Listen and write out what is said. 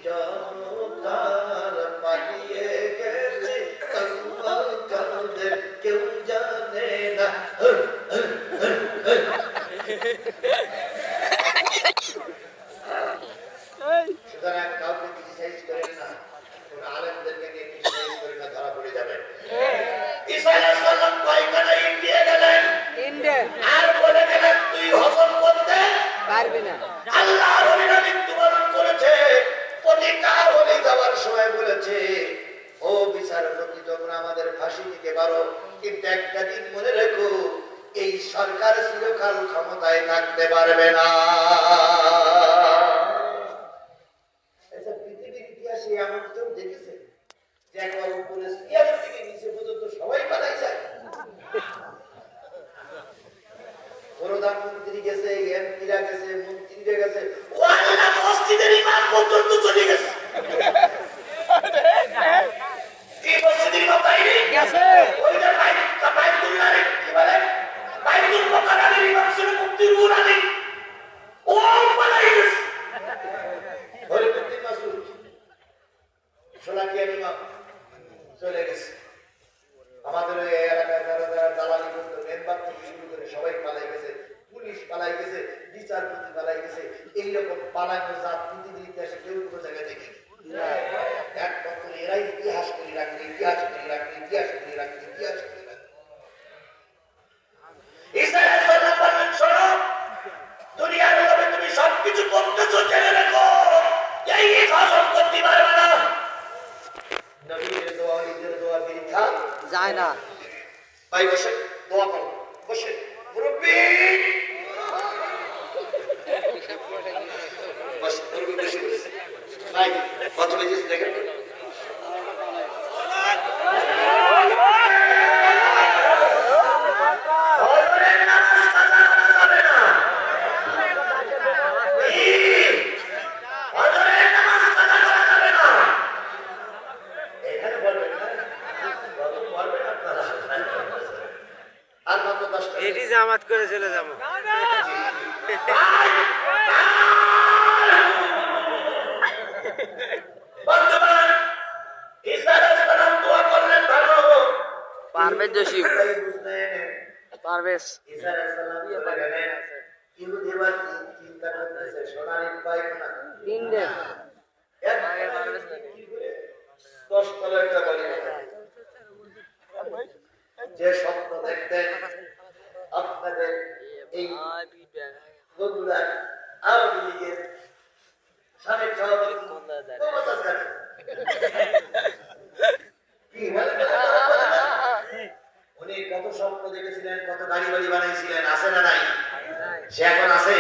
জনতার পালিয়ে গেছে কাদের কেউ জানে না। সুতরাং কাউকে ক্রিটিসাইজ করেন না, কোন আলেমদেরকে নিয়ে ক্রিটিসাইজ করেন না, ধরা পড়ে যাবে। ঈসা আলাইহিস সালাম কয়খানা ইন্ডিয়া গেলেন, আর বলে গেলেন তুই হজম করতে পারবি না। আল্লাহর ওলিরা মৃত্যুবরণ করেছে, প্রতিকার ওলি যাওয়ার সময় বলেছে ও বিচারপতি তোমরা আমাদের ফাঁসি দিতে পারো, কিন্তু একটা দিন মনে রেখো এই সরকার চিরকাল ক্ষমতায় থাকতে পারবে না। পৃথিবীর ইতিহাসে এমন কেউ দেখেছে যে একবার উপরে চেয়ার থেকে নিচে পর্যন্ত সবাই পালাই যায়? প্রধানমন্ত্রী গেছে, এমপিরা গেছে, মন্ত্রীরা গেছে, মসজিদের ইমাম পর্যন্ত চলে গেছে। এই মসজিদের ইমাম বাইরে গেছে, ওইটা বাইতুল্লাহ কি বলে, বাইতুল মুকাররমের ইমাম ছিল মুফতি রুহুল আলী, ও পালাই গেছে। হরিপুদ্দিন মাসুদ সোনাকিয়ার ইমাম চলে গেছে। আমাদের ওই এলাকায় যারা যারা দালালি করতো, মেম্বার থেকে শুরু করে সবাই পালাই গেছে, পুলিশ পালাই গেছে, বিচারপতি পালাই গেছে। এইরকম পালানো জাত পৃথিবীর ইতিহাসে কেউ কোনো জায়গায় দেখেনি। একমাত্র এরাই ইতিহাস করে রাখবে, ইতিহাস করে রাখবে, ইতিহাস করে রাখবে, ইতিহাস করে রাখবে। ঈসা আলাইহিস সালাম বললেন শোনো, দুনিয়ার লোকে তুমি সবকিছু করতেছো জেনে রাখো, এই হজম করতে পারবে না। নবীর দোয়া, ঈদের দোয়া বৃথা যায় না। ভাই বসে দোয়া করো, বসে মুরব্বি বসে, মুরব্বি বসে বসে। ভাই কত বেজেছে দেখেন? এটি জামাত করে চলে যাবো। পারভেজ জোশী, পারভেজ যে স্বপ্ন দেখতেন আপনাদের এই বগুড়া আওয়ামী লীগের সাবেক সভাপতি উনি কত স্বপ্ন দেখেছিলেন, কত গাড়ি বাড়ি বানাইছিলেন, আছে না নাই? সে এখন আছে?